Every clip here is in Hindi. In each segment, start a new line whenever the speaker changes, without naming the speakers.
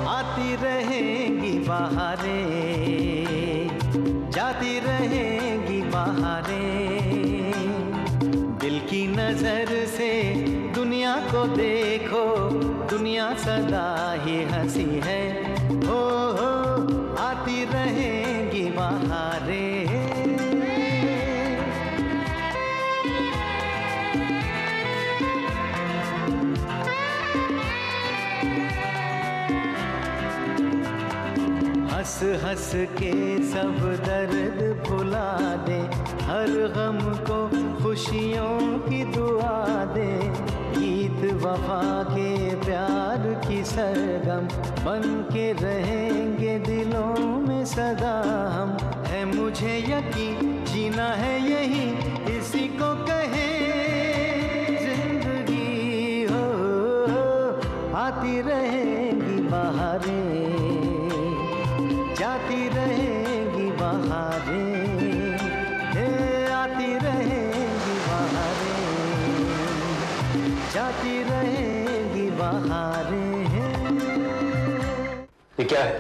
आती रहेंगी बहारें, जाती रहेंगी बहारें। दिल की नजर से दुनिया को देखो, दुनिया सदा ही हंसी है। हो आती रहेंगी बहारें। हंस हंस के सब दर्द भुला दे, हर गम को खुशियों की दुआ दे। गीत वफा के प्यार की सरगम बन के रहेंगे दिलों में सदा हम। है मुझे यकीन जीना है यही, इसी को कहे जिंदगी। हो आती रहेंगी बहारें, जाती रहेंगी बहारें। आती रहेंगी बहारें, जाती रहेंगी बहारें।
ये क्या है?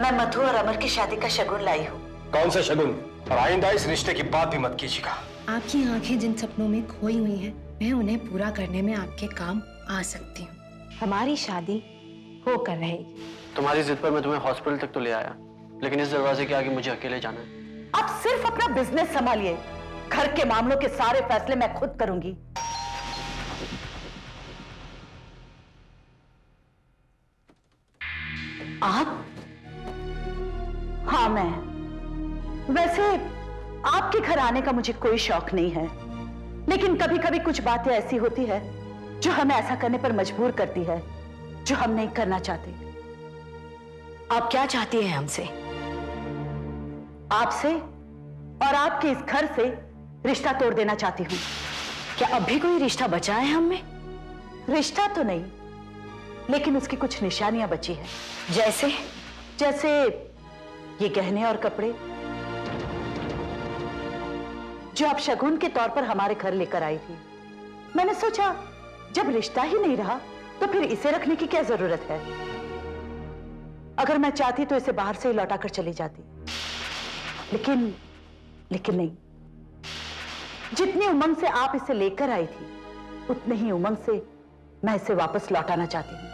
मैं मधु और अमर की शादी का शगुन लाई हूँ।
कौन सा शगुन? और आइंदा इस रिश्ते की बात भी मत कीजिएगा।
आपकी आंखें जिन सपनों में खोई हुई हैं, मैं उन्हें पूरा करने में आपके काम आ सकती हूँ। हमारी शादी होकर रहेगी।
तुम्हारी जिद पर मैं तुम्हें हॉस्पिटल तक तो ले आया, लेकिन इस दरवाजे के आगे मुझे अकेले जाना है।
आप सिर्फ अपना बिजनेस संभालिए, घर के मामलों के सारे फैसले मैं खुद करूंगी। आप? हाँ मैं। वैसे आपके घर आने का मुझे कोई शौक नहीं है, लेकिन कभी कभी कुछ बातें ऐसी होती है जो हमें ऐसा करने पर मजबूर करती है जो हम नहीं करना चाहते।
आप क्या चाहती हैं हमसे?
आपसे और आपके इस घर से रिश्ता तोड़ देना चाहती हूँ।
क्या अब भी कोई रिश्ता बचा है हम में?
रिश्ता तो नहीं, लेकिन उसकी कुछ निशानियां बची है।
जैसे?
जैसे ये गहने और कपड़े जो आप शगुन के तौर पर हमारे घर लेकर आई थी। मैंने सोचा जब रिश्ता ही नहीं रहा तो फिर इसे रखने की क्या जरूरत है। अगर मैं चाहती तो इसे बाहर से ही लौटा कर चली जाती, लेकिन नहीं। जितनी उमंग से आप इसे लेकर आई थी, उतने ही उमंग से मैं इसे वापस लौटाना चाहती हूँ।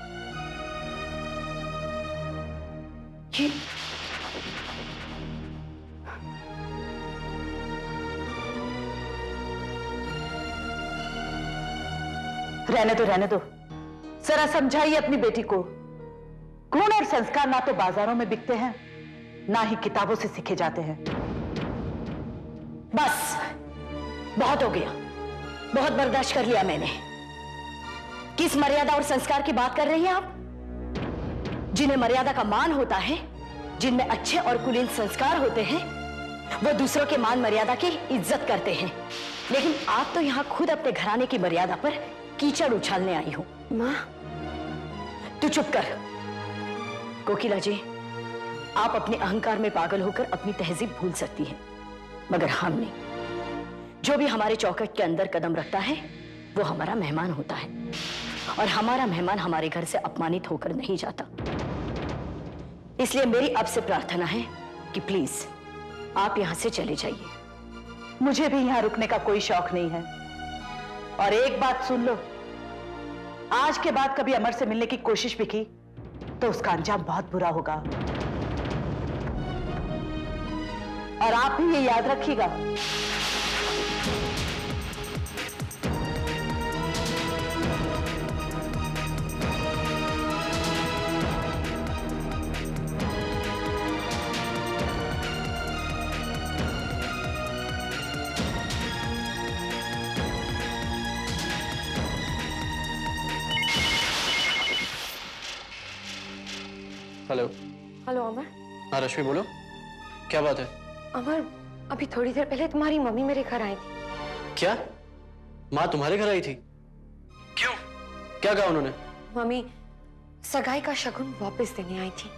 रहने दो। जरा समझाइए अपनी बेटी को, गुण और संस्कार ना तो बाजारों में बिकते हैं, ना ही किताबों से सीखे जाते हैं।
बस बहुत हो गया, बहुत बर्दाश्त कर लिया मैंने। किस मर्यादा और संस्कार की बात कर रही हैं आप? जिन्हें मर्यादा का मान होता है, जिनमें अच्छे और कुलीन संस्कार होते हैं, वो दूसरों के मान मर्यादा की इज्जत करते हैं। लेकिन आप तो यहां खुद अपने घराने की मर्यादा पर कीचड़ उछालने आई हो। माँ, तू चुप कर। कोकिला जी, आप अपने अहंकार में पागल होकर अपनी तहजीब भूल सकती हैं, मगर हम नहीं। जो भी हमारे चौखट के अंदर कदम रखता है वो हमारा मेहमान होता है, और हमारा मेहमान हमारे घर से अपमानित होकर नहीं जाता। इसलिए मेरी अब से प्रार्थना है कि प्लीज आप यहां से चले जाइए।
मुझे भी यहां रुकने का कोई शौक नहीं है। और एक बात सुन लो, आज के बाद कभी अमर से मिलने की कोशिश भी की तो उसका अंजाम बहुत बुरा होगा। और आप भी ये याद रखिएगा।
हेलो।
हेलो अमर।
हाँ रश्मि, बोलो, क्या बात है?
अमर, अभी थोड़ी देर पहले तुम्हारी मम्मी मेरे घर आई थी।
क्या? माँ तुम्हारे घर आई थी? क्यों? क्या कहा उन्होंने?
मम्मी सगाई का शगुन वापस देने आई थी।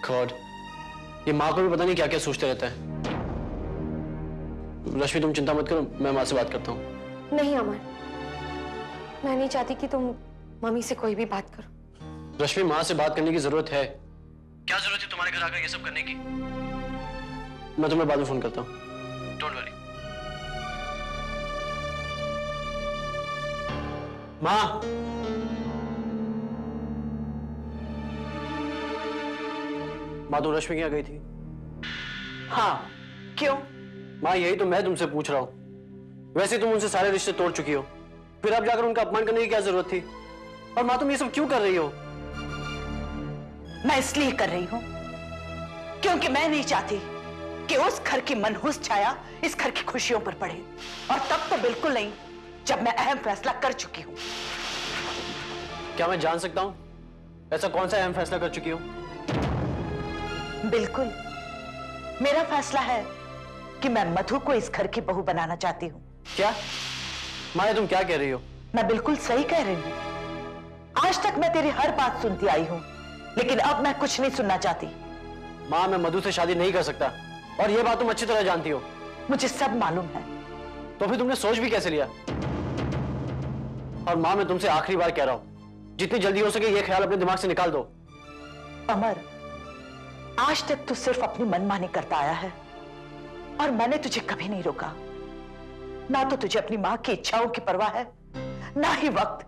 गॉड, ये माँ को भी पता नहीं क्या क्या सोचते रहता है। रश्मि तुम चिंता मत करो, मैं माँ से बात करता हूँ।
नहीं अमर, मैं नहीं चाहती कि तुम मम्मी से कोई भी बात करो।
रश्मि, माँ से बात करने की जरूरत है। क्या जरूरत है तुम्हारे घर आकर ये सब करने की? मैं तुम्हें बाद में फोन करता हूँ। Don't worry. माँ, माँ तो रश्मि क्या गई थी?
हाँ, क्यों?
माँ यही तो मैं तुमसे पूछ रहा हूँ। वैसे तुम उनसे सारे रिश्ते तोड़ चुकी हो, फिर अब जाकर उनका अपमान करने की क्या जरूरत थी? और माँ तुम ये सब क्यों कर रही हो?
मैं इसलिए कर रही हूं क्योंकि मैं नहीं चाहती कि उस घर की मनहूस छाया इस घर की खुशियों पर पड़े, और तब तो बिल्कुल नहीं जब मैं अहम फैसला कर चुकी हूं।
क्या मैं जान सकता हूँ ऐसा कौन सा अहम फैसला कर चुकी हूँ?
बिल्कुल, मेरा फैसला है कि मैं मधु को इस घर की बहू बनाना चाहती हूँ।
क्या माया, तुम क्या कह रही हो?
मैं बिल्कुल सही कह रही हूँ। आज तक मैं तेरी हर बात सुनती आई हूँ, लेकिन अब मैं कुछ नहीं सुनना चाहती।
माँ, मैं मधु से शादी नहीं कर सकता, और ये बात तुम अच्छी तरह जानती हो।
मुझे सब मालूम है।
तो फिर तुमने सोच भी कैसे लिया? और माँ, मैं तुमसे आखिरी बार कह रहा हूँ, जितनी जल्दी हो सके ये ख्याल अपने दिमाग से निकाल दो।
अमर, आज तक तू सिर्फ अपनी मनमानी करता आया है, और मैंने तुझे कभी नहीं रोका। ना तो तुझे अपनी मां की इच्छाओं की परवाह है, ना ही वक्त।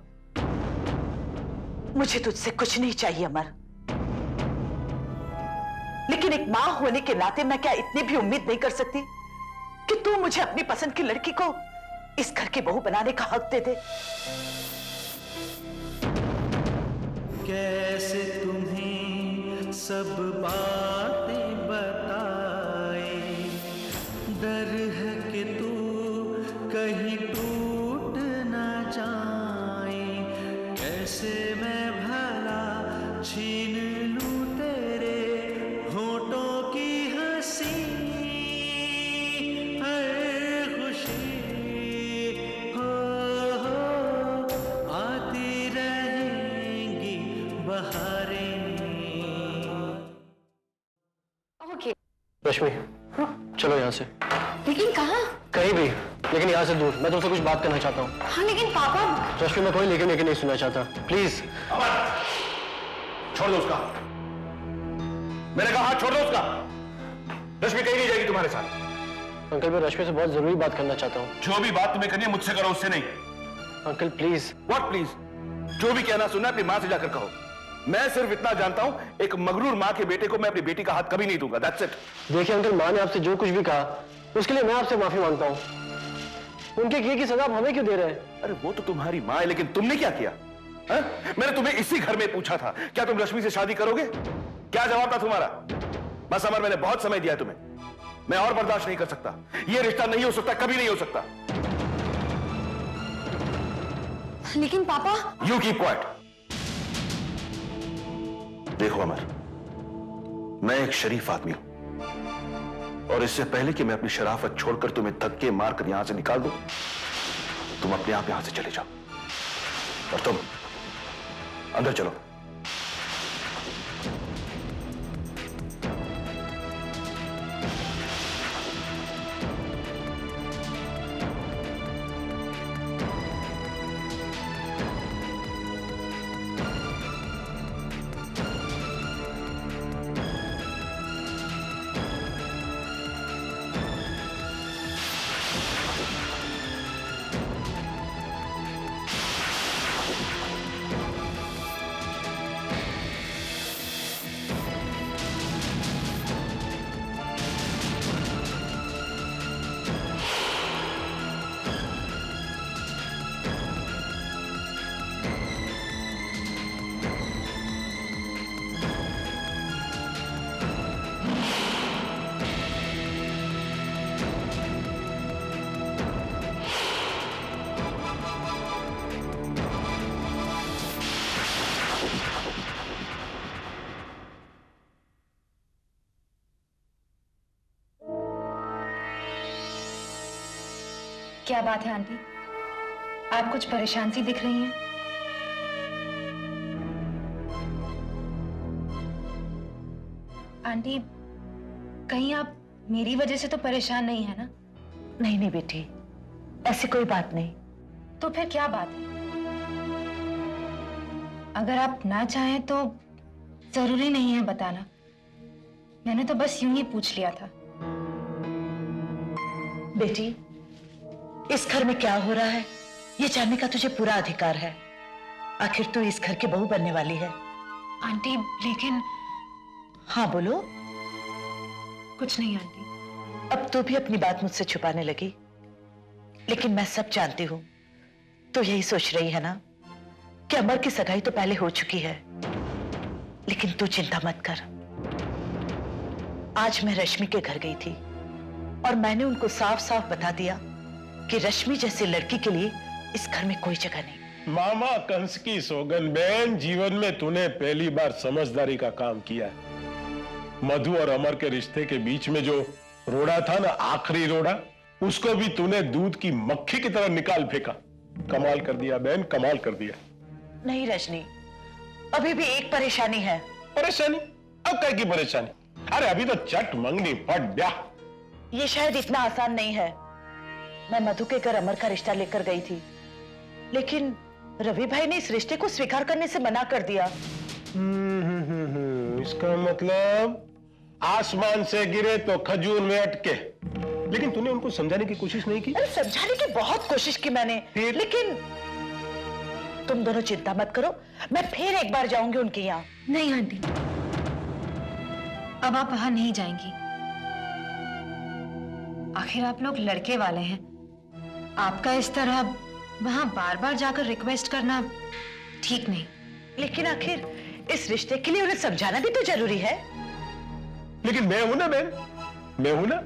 मुझे तुझसे कुछ नहीं चाहिए अमर, लेकिन एक मां होने के नाते मैं क्या इतनी भी उम्मीद नहीं कर सकती कि तू मुझे अपनी पसंद की लड़की को इस घर की बहू बनाने का हक दे दे?
कैसे तुम्हें सब बातें बताए, डर है कि तू कहीं टूट ना जाए। कैसे मैं भला छीन लूं तेरे होठों की हंसी, हर खुशी हो आती रहेंगी बहारें।
ओके।
रश्मि, चलो यहाँ से।
लेकिन कहाँ?
कहीं भी, लेकिन यहाँ से दूर। मैं तुमसे कुछ बात करना चाहता हूँ।
हाँ लेकिन पापा।
रश्मि, मैं कोई लेकिन नहीं सुनना चाहता, प्लीज।
छोड़ दो उसका। मैंने कहा हाथ छोड़ दो उसका। रश्मि कहीं नहीं जाएगी तुम्हारे साथ।
अंकल, मैं रश्मि से बहुत जरूरी बात करना चाहता हूँ।
जो भी बात तुम्हें करनी है मुझसे करो, उससे नहीं।
Uncle please.
What please? जो भी कहना सुनना अपनी मां से जाकर कहो। मैं सिर्फ इतना जानता हूं, एक मगरूर मां के बेटे को मैं अपनी बेटी का हाथ कभी नहीं दूंगा। That's it.
देखिए अंकल, माँ ने आपसे जो कुछ भी कहा उसके लिए मैं आपसे माफी मांगता हूँ। उनके किए की सजा आप हमें क्यों दे रहे हैं?
अरे वो तो तुम्हारी मां है, लेकिन तुमने क्या किया? मैंने तुम्हें इसी घर में पूछा था, क्या तुम रश्मि से शादी करोगे? क्या जवाब था तुम्हारा? बस अमर, मैंने बहुत समय दिया तुम्हें। मैं और बर्दाश्त नहीं कर सकता। ये रिश्ता नहीं हो सकता, कभी नहीं हो सकता।
लेकिन पापा।
You keep quiet. देखो अमर, मैं एक शरीफ आदमी हूं, और इससे पहले कि मैं अपनी शराफत छोड़कर तुम्हें धक्के मारकर यहां से निकाल दूं, तुम अपने आप यहां से चले जाओ। और तुम अंदर चलो।
क्या बात है आंटी, आप कुछ परेशान सी दिख रही हैं। आंटी, कहीं आप मेरी वजह से तो परेशान नहीं है ना?
नहीं नहीं बेटी, ऐसी कोई बात नहीं।
तो फिर क्या बात है? अगर आप ना चाहें तो जरूरी नहीं है बताना। मैंने तो बस यूं ही पूछ लिया था।
बेटी, इस घर में क्या हो रहा है ये जानने का तुझे पूरा अधिकार है। आखिर तू इस घर की बहू बनने वाली है।
आंटी लेकिन।
हाँ बोलो।
कुछ नहीं आंटी।
अब तू भी अपनी बात मुझसे छुपाने लगी, लेकिन मैं सब जानती हूँ। तो यही सोच रही है ना कि अमर की सगाई तो पहले हो चुकी है, लेकिन तू चिंता मत कर। आज मैं रश्मि के घर गई थी और मैंने उनको साफ साफ बता दिया कि रश्मि जैसी लड़की के लिए इस घर में कोई जगह नहीं।
मामा कंस की सौगन बहन, जीवन में तूने पहली बार समझदारी का काम किया है। मधु और अमर के रिश्ते के बीच में जो रोड़ा था ना, आखिरी रोड़ा, उसको भी तूने दूध की मक्खी की तरह निकाल फेंका। कमाल कर दिया बहन, कमाल कर दिया।
नहीं रजनी, अभी भी एक परेशानी है।
परेशानी? अब क्या की परेशानी? अरे अभी तो चट मंगनी फट ब्याह।
ये शायद इतना आसान नहीं है। मैं मधु के घर अमर का रिश्ता लेकर गई थी, लेकिन रवि भाई ने इस रिश्ते को स्वीकार करने से मना कर दिया।
इसका मतलब आसमान से गिरे तो खजूर में अटके। लेकिन तूने उनको समझाने की कोशिश नहीं की?
अरे समझाने की बहुत कोशिश की मैंने, लेकिन तुम दोनों चिंता मत करो, मैं फिर एक बार जाऊंगी उनके यहाँ।
नहीं आंटी, अब आप वहां नहीं जाएंगी। आखिर आप लोग लड़के वाले हैं। आपका इस तरह वहां बार बार जाकर रिक्वेस्ट करना ठीक नहीं।
लेकिन आखिर इस रिश्ते के लिए उन्हें समझाना भी तो जरूरी है।
लेकिन मैं हूं ना बहन, मैं हूं ना।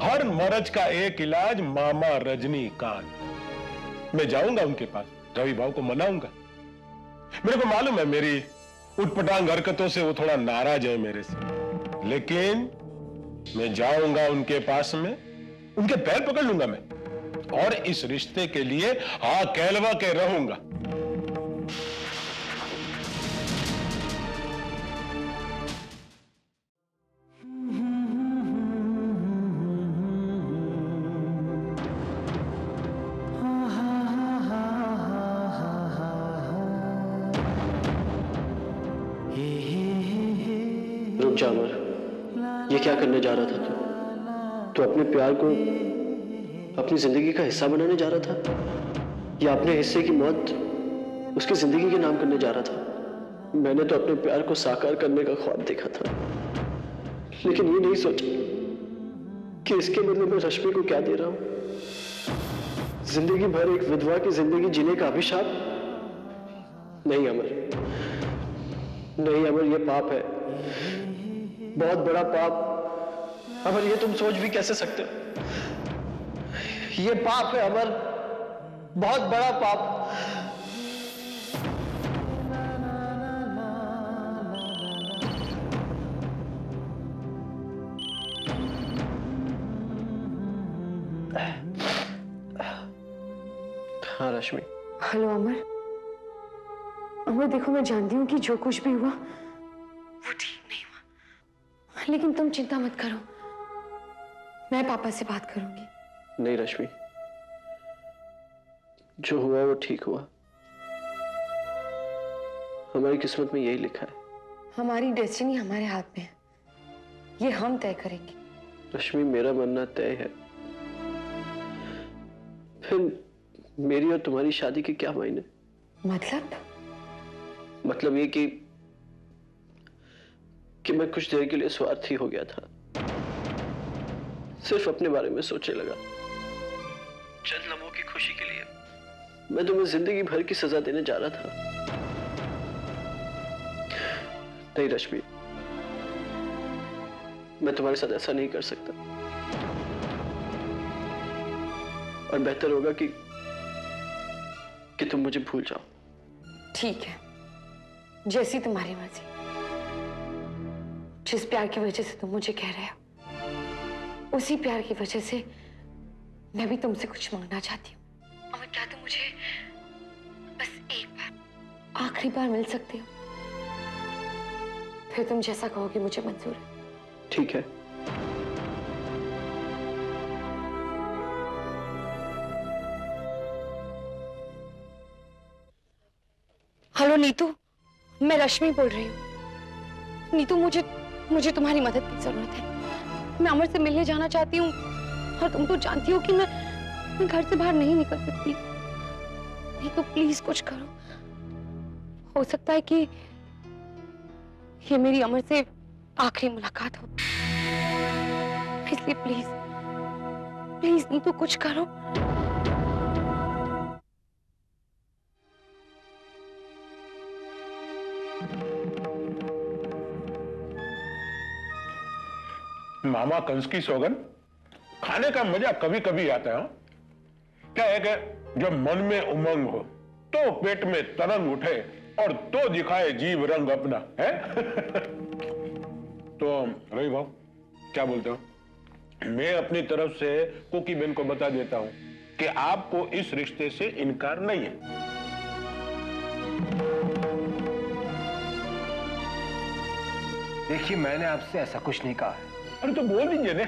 हर मर्ज का एक इलाज मामा रजनीकांत। मैं जाऊंगा उनके पास, रवि भाव को मनाऊंगा। मेरे को मालूम है मेरी उटपटांग हरकतों से वो थोड़ा नाराज है मेरे से, लेकिन मैं जाऊंगा उनके पास में, उनके पैर पकड़ लूंगा मैं, और इस रिश्ते के लिए हाँ कहलवा के रहूंगा।
रुक जा अमर, ये क्या करने जा रहा था तू अपने प्यार को अपनी जिंदगी का हिस्सा बनाने जा रहा था, या अपने हिस्से की मौत उसकी जिंदगी के नाम करने जा रहा था? मैंने तो अपने प्यार को साकार करने का ख्वाब देखा था, लेकिन ये नहीं सोचा कि इसके बदले में रश्मि को क्या दे रहा हूं। जिंदगी भर एक विधवा की जिंदगी जीने का अभिशाप? नहीं अमर, नहीं अमर, ये पाप है, बहुत बड़ा पाप। अमर, ये तुम सोच भी कैसे सकते हो? ये पाप है अमर, बहुत बड़ा पाप। हाँ रश्मि।
हेलो अमर। अमर देखो, मैं जानती हूँ कि जो कुछ भी हुआ वो ठीक नहीं हुआ, लेकिन तुम चिंता मत करो, मैं पापा से बात करूंगी।
नहीं रश्मि, जो हुआ वो ठीक हुआ। हमारी किस्मत में यही लिखा है।
हमारी डेस्टिनी हमारे हाथ में है, ये हम तय करेंगे।
रश्मि, मेरा मरना तय है, फिर मेरी और तुम्हारी शादी के क्या मायने? मतलब ये कि मैं कुछ देर के लिए स्वार्थी हो गया था, सिर्फ अपने बारे में सोचने लगा। चंद लम्हों की खुशी के लिए मैं तुम्हें जिंदगी भर की सजा देने जा रहा था। नहीं रश्मि, मैं तुम्हारे साथ ऐसा नहीं कर सकता, और बेहतर होगा कि तुम मुझे भूल जाओ।
ठीक है, जैसी तुम्हारी मर्जी। जिस प्यार की वजह से तुम मुझे कह रहे हो, उसी प्यार की वजह से मैं भी तुमसे कुछ मांगना चाहती हूँ। और क्या तुम मुझे बस एक बार, आखिरी बार मिल सकते हो? फिर तुम जैसा कहोगे मुझे मंजूर है।
ठीक है।
हेलो नीतू, मैं रश्मि बोल रही हूँ। नीतू, मुझे तुम्हारी मदद की जरूरत है। मैं अमर से मिलने जाना चाहती हूँ और तुम तो जानती हो कि मैं घर से बाहर नहीं निकल सकती। नहीं तो प्लीज कुछ करो। हो सकता है कि ये मेरी अमर से आखिरी मुलाकात हो, इसलिए प्लीज प्लीज नीतू कुछ करो।
मामा कंस की सौगन, खाने का मजा कभी कभी आता है। क्या है कि जब मन में उमंग हो तो पेट में तरंग उठे और तो दिखाए जीव रंग अपना है। तो रवि भाव क्या बोलते हो? मैं अपनी तरफ से कुकी बेन को बता देता हूं कि आपको इस रिश्ते से इनकार नहीं है।
देखिए, मैंने आपसे ऐसा कुछ नहीं कहा है।
अरे तो बोल दीजिए ने,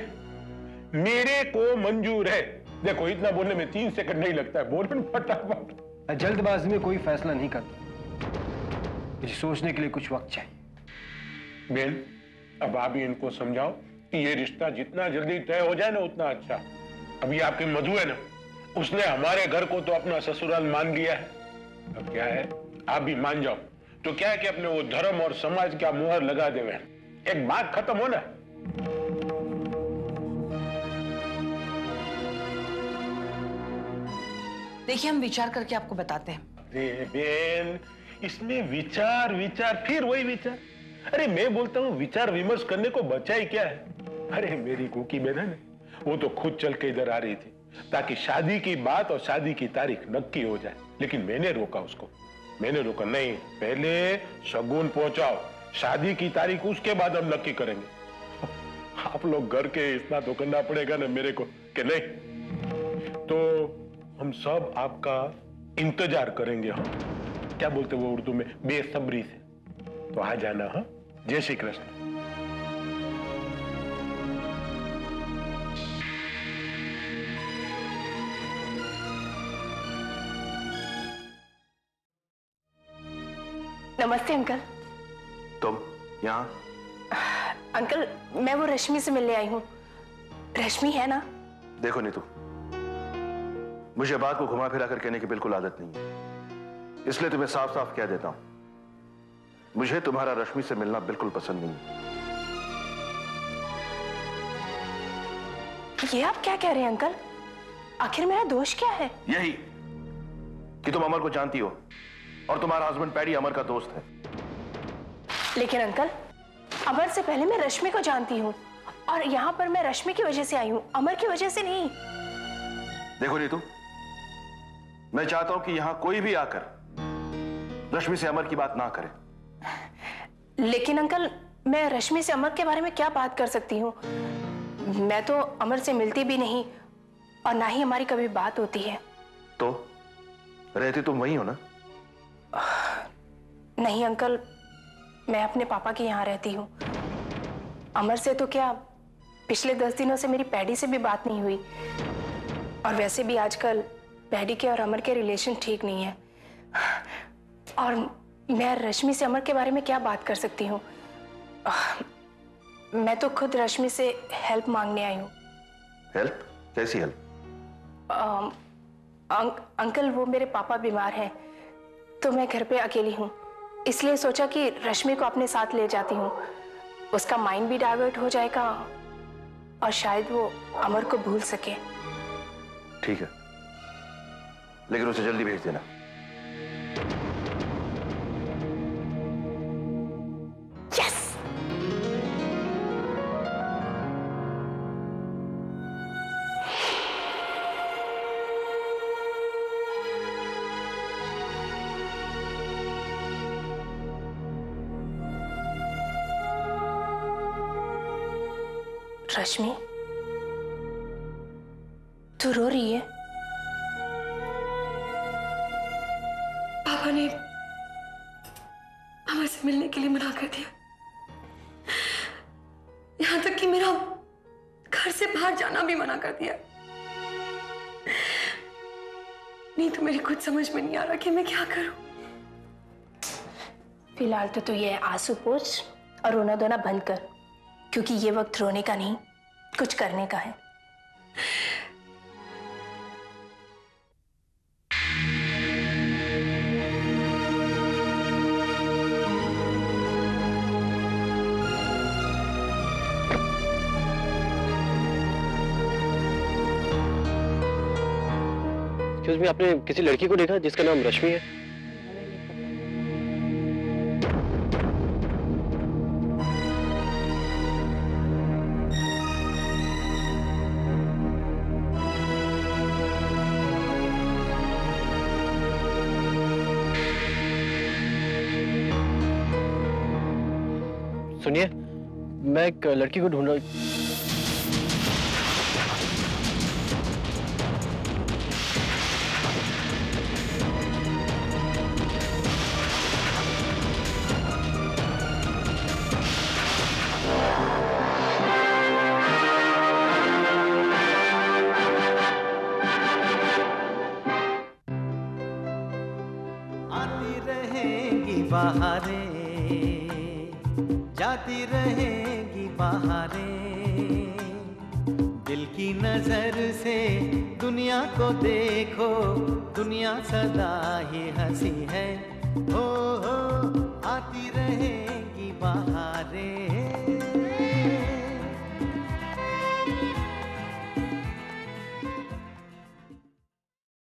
मेरे को मंजूर है। देखो, इतना बोलने में 3 सेकंड नहीं लगता है, बोल फटाफट।
मैं जल्दबाजी में कोई फैसला नहीं करता, मुझे सोचने के लिए कुछ वक्त चाहिए।
बेन, अब आप ही इनको समझाओ कि ये रिश्ता जितना जल्दी तय हो जाए ना उतना अच्छा। अभी आपकी मधु है ना, उसने हमारे घर को तो अपना ससुराल मान लिया है। अब क्या है, आप भी मान जाओ तो क्या है कि अपने वो धर्म और समाज का मुहर लगा देवे, एक बात खत्म हो ना।
देखिए, हम विचार करके आपको बताते हैं।
अरे बेन, इसमें विचार विचार फिर वही विचार। अरे मैं बोलता हूँ विचार विमर्श करने को बचा ही क्या है। अरे मेरी कुकी बेन है ना, वो तो खुद चल के इधर आ रही थी ताकि शादी की बात और शादी की तारीख नक्की हो जाए, लेकिन मैंने रोका उसको। मैंने रोका, नहीं पहले शगुन पहुंचाओ, शादी की तारीख उसके बाद हम नक्की करेंगे। आप लोग घर के इतना तो करना पड़ेगा ना मेरे को कि नहीं, तो हम सब आपका इंतजार करेंगे। हाँ, क्या बोलते वो उर्दू में, बेसब्री से। तो आ जाना। हाँ, जय श्री कृष्ण।
नमस्ते अंकल।
तुम यहाँ?
अंकल, मैं वो रश्मि से मिलने आई हूँ। रश्मि है ना?
देखो नीतू, मुझे बात को घुमा फिरा कर कहने की बिल्कुल आदत नहीं है, इसलिए तुम्हें साफ साफ कह देता हूं, मुझे तुम्हारा रश्मि से मिलना बिल्कुल पसंद नहीं है।
ये आप क्या कह रहे हैं अंकल? आखिर मेरा दोष क्या है?
यही कि तुम अमर को जानती हो और तुम्हारा हस्बैंड पैडी अमर का दोस्त है।
लेकिन अंकल, अमर से पहले मैं रश्मि को जानती हूँ और यहाँ पर मैं रश्मि की वजह से आई हूँ, अमर की वजह से नहीं।
देखो नीतू, मैं चाहता हूं कि यहां कोई भी आकर रश्मि से अमर की बात ना करे।
लेकिन अंकल, मैं रश्मि से अमर के बारे में क्या बात कर सकती हूँ? मैं तो अमर से मिलती भी नहीं और ना ही हमारी कभी बात होती है।
तो रहती तुम वही हो ना?
नहीं अंकल, मैं अपने पापा के यहाँ रहती हूँ। अमर से तो क्या, पिछले 10 दिनों से मेरी पैडी से भी बात नहीं हुई। और वैसे भी आजकल पैडी के और अमर के रिलेशन ठीक नहीं है। और मैं रश्मि से अमर के बारे में क्या बात कर सकती हूँ? मैं तो खुद रश्मि से हेल्प मांगने आई हूँ।
हेल्प? कैसी हेल्प?
अंकल, वो मेरे पापा बीमार हैं, तो मैं घर पे अकेली हूँ, इसलिए सोचा कि रश्मि को अपने साथ ले जाती हूँ। उसका माइंड भी डाइवर्ट हो जाएगा और शायद वो अमर को भूल सके।
ठीक है, लेकिन उसे जल्दी भेज देना।
यस। रश्मि, तू रो रही है? पापा ने अमर से मिलने के लिए मना कर दिया, यहां तक कि मेरा घर से बाहर जाना भी मना कर दिया। नहीं तो मेरी कुछ समझ में नहीं आ रहा कि मैं क्या करूं।
फिलहाल तो तू ये आंसू पोंछ और रोना धोना बंद कर, क्योंकि ये वक्त रोने का नहीं, कुछ करने का है।
एक्सक्यूज मी, आपने किसी लड़की को देखा जिसका नाम रश्मि है? सुनिए, मैं एक लड़की को ढूंढ रहा।
आती रहेंगी बहारें, जाती रहेंगी बहारें, दिल की नजर से दुनिया को देखो, दुनिया सदा ही हंसी है। हो आती रहेंगी बहारें।